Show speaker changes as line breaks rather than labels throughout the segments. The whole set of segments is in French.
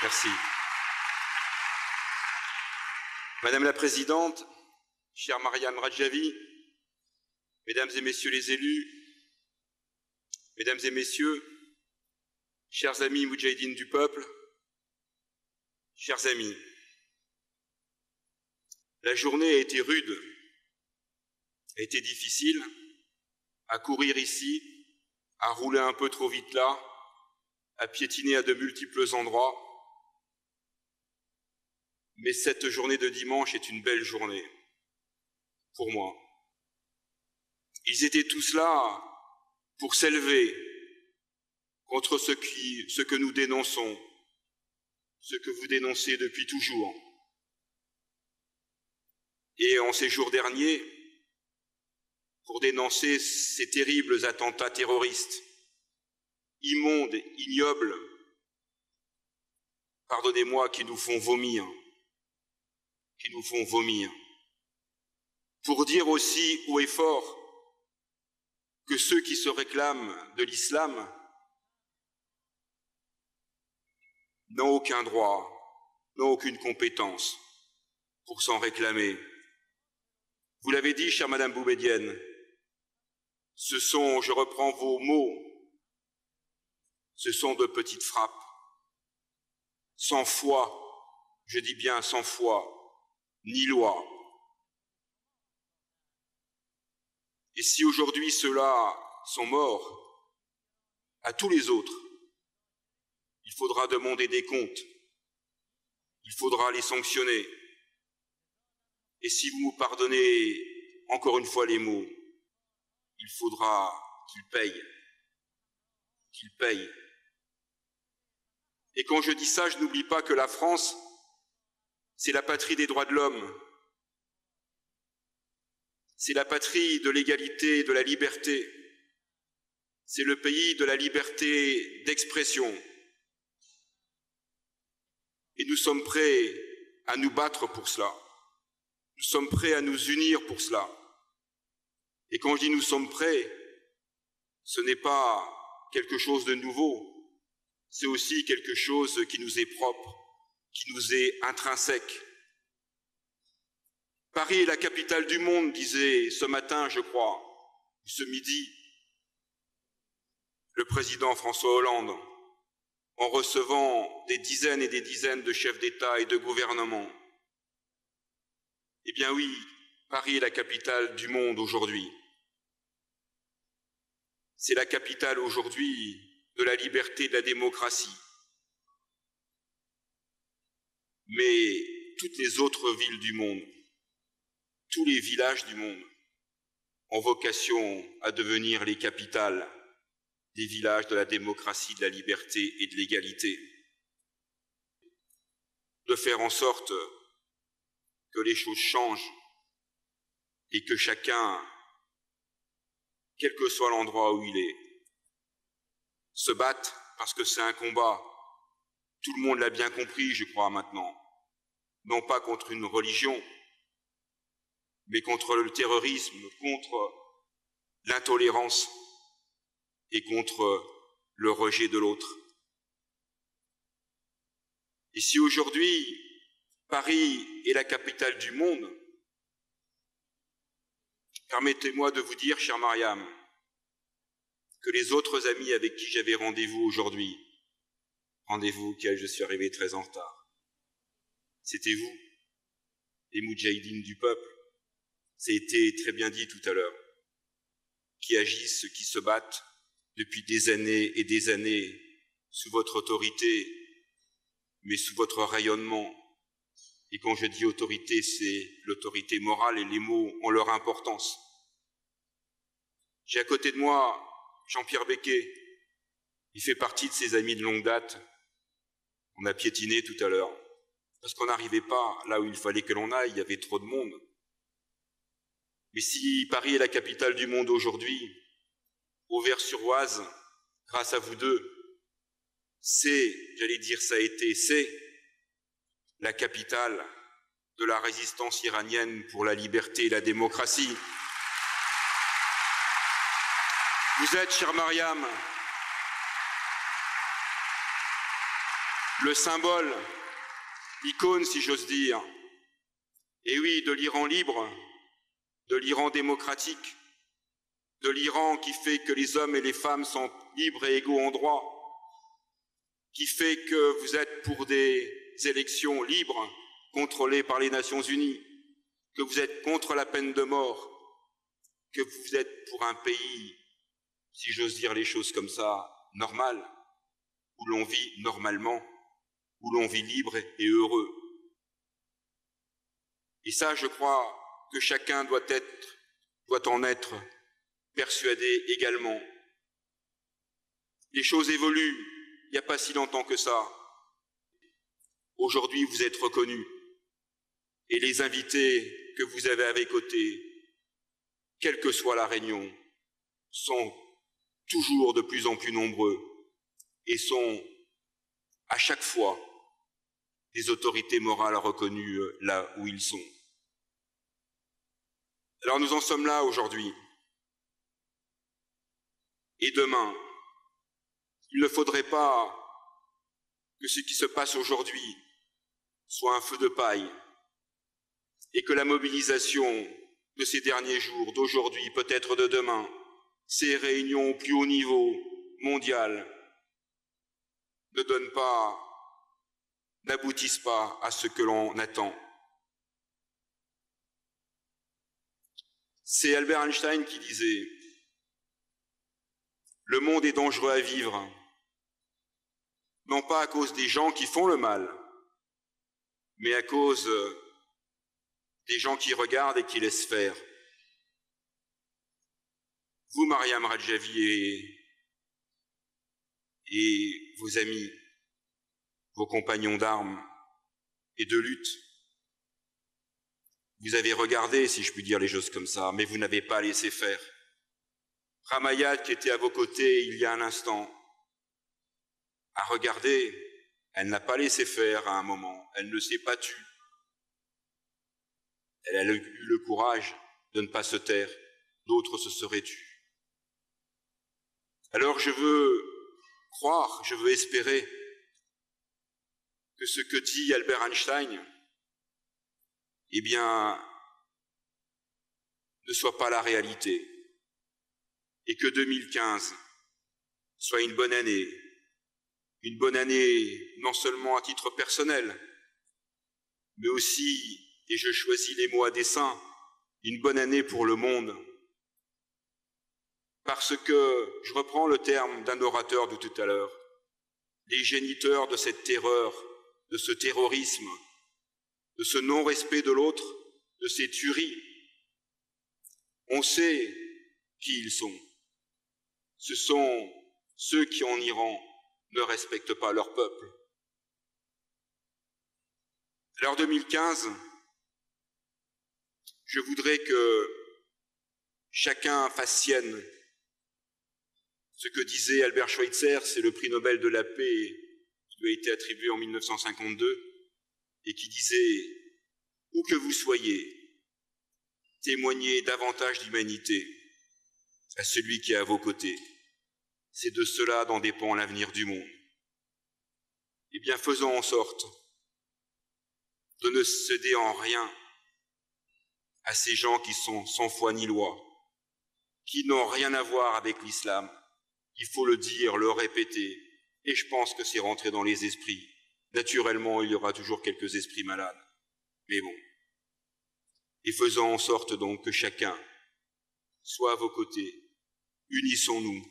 Merci. Madame la Présidente, chère Mariam Radjavi, Mesdames et Messieurs les élus, Mesdames et Messieurs, chers amis moudjahidines du peuple, chers amis, la journée a été rude, a été difficile, à courir ici, à rouler un peu trop vite là, à piétiner à de multiples endroits. Mais cette journée de dimanche est une belle journée, pour moi. Ils étaient tous là pour s'élever contre ce que nous dénonçons, ce que vous dénoncez depuis toujours. Et en ces jours derniers, pour dénoncer ces terribles attentats terroristes, immondes, ignobles, pardonnez-moi, qui nous font vomir, pour dire aussi haut et fort que ceux qui se réclament de l'islam n'ont aucun droit, n'ont aucune compétence pour s'en réclamer. Vous l'avez dit, chère Madame Boumedienne, ce sont, je reprends vos mots, ce sont de petites frappes, sans foi, je dis bien sans foi, ni loi. Et si aujourd'hui ceux-là sont morts, à tous les autres, il faudra demander des comptes, il faudra les sanctionner. Et si vous me pardonnez encore une fois les mots, il faudra qu'ils payent. Et quand je dis ça, je n'oublie pas que la France, c'est la patrie des droits de l'homme. C'est la patrie de l'égalité et de la liberté. C'est le pays de la liberté d'expression. Et nous sommes prêts à nous battre pour cela. Nous sommes prêts à nous unir pour cela. Et quand je dis nous sommes prêts, ce n'est pas quelque chose de nouveau. C'est aussi quelque chose qui nous est propre, qui nous est intrinsèque. Paris est la capitale du monde, disait ce matin, je crois, ou ce midi, le président François Hollande, en recevant des dizaines et des dizaines de chefs d'État et de gouvernement. Eh bien oui, Paris est la capitale du monde aujourd'hui. C'est la capitale aujourd'hui de la liberté et de la démocratie. Mais toutes les autres villes du monde, tous les villages du monde ont vocation à devenir les capitales des villages de la démocratie, de la liberté et de l'égalité. De faire en sorte que les choses changent et que chacun, quel que soit l'endroit où il est, se batte parce que c'est un combat. Tout le monde l'a bien compris, je crois, maintenant. Non pas contre une religion, mais contre le terrorisme, contre l'intolérance et contre le rejet de l'autre. Et si aujourd'hui, Paris est la capitale du monde, permettez-moi de vous dire, chère Mariam, que les autres amis avec qui j'avais rendez-vous aujourd'hui, rendez-vous auquel je suis arrivé très en retard, c'était vous, les moudjahidines du peuple, ça a été très bien dit tout à l'heure, qui agissent, qui se battent depuis des années et des années sous votre autorité, mais sous votre rayonnement. Et quand je dis autorité, c'est l'autorité morale et les mots ont leur importance. J'ai à côté de moi Jean-Pierre Becquet, il fait partie de ses amis de longue date. On a piétiné tout à l'heure, parce qu'on n'arrivait pas là où il fallait que l'on aille, il y avait trop de monde. Mais si Paris est la capitale du monde aujourd'hui, Auvers-sur-Oise, grâce à vous deux, c'est, j'allais dire ça a été, c'est la capitale de la résistance iranienne pour la liberté et la démocratie. Vous êtes, chère Mariam, le symbole, l'icône, si j'ose dire, et oui, de l'Iran libre, de l'Iran démocratique, de l'Iran qui fait que les hommes et les femmes sont libres et égaux en droit, qui fait que vous êtes pour des élections libres, contrôlées par les Nations Unies, que vous êtes contre la peine de mort, que vous êtes pour un pays, si j'ose dire les choses comme ça, normal, où l'on vit normalement, où l'on vit libre et heureux. Et ça, je crois que chacun doit en être persuadé également. Les choses évoluent, il n'y a pas si longtemps que ça. Aujourd'hui, vous êtes reconnus. Et les invités que vous avez à vos côtés, quelle que soit la réunion, sont toujours de plus en plus nombreux et sont à chaque fois des autorités morales reconnues là où ils sont. Alors nous en sommes là aujourd'hui. Et demain, il ne faudrait pas que ce qui se passe aujourd'hui soit un feu de paille et que la mobilisation de ces derniers jours, d'aujourd'hui, peut-être de demain, ces réunions au plus haut niveau mondial, n'aboutissent pas à ce que l'on attend. C'est Albert Einstein qui disait « Le monde est dangereux à vivre, non pas à cause des gens qui font le mal, mais à cause des gens qui regardent et qui laissent faire. » Vous, Mariam Radjavi, et vos amis, vos compagnons d'armes et de lutte, vous avez regardé, si je puis dire les choses comme ça, mais vous n'avez pas laissé faire. Ramayad, qui était à vos côtés il y a un instant, a regardé, elle n'a pas laissé faire à un moment, elle ne s'est pas tue. Elle a eu le courage de ne pas se taire, d'autres se seraient tus. Alors je veux croire, je veux espérer que ce que dit Albert Einstein, eh bien, ne soit pas la réalité, et que 2015 soit une bonne année non seulement à titre personnel, mais aussi, et je choisis les mots à dessein, une bonne année pour le monde, parce que, je reprends le terme d'un orateur de tout à l'heure, les géniteurs de cette terreur, de ce terrorisme, de ce non-respect de l'autre, de ces tueries, on sait qui ils sont. Ce sont ceux qui, en Iran, ne respectent pas leur peuple. Alors 2015, je voudrais que chacun fasse sienne ce que disait Albert Schweitzer, c'est le prix Nobel de la paix qui lui a été attribué en 1952, et qui disait « Où que vous soyez, témoignez davantage d'humanité à celui qui est à vos côtés. C'est de cela dont dépend l'avenir du monde. » Eh bien, faisons en sorte de ne céder en rien à ces gens qui sont sans foi ni loi, qui n'ont rien à voir avec l'islam. Il faut le dire, le répéter, et je pense que c'est rentré dans les esprits. Naturellement, il y aura toujours quelques esprits malades, mais bon. Et faisons en sorte donc que chacun soit à vos côtés. Unissons-nous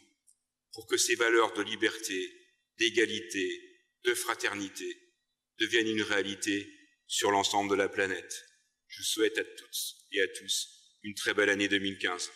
pour que ces valeurs de liberté, d'égalité, de fraternité deviennent une réalité sur l'ensemble de la planète. Je souhaite à toutes et à tous une très belle année 2015.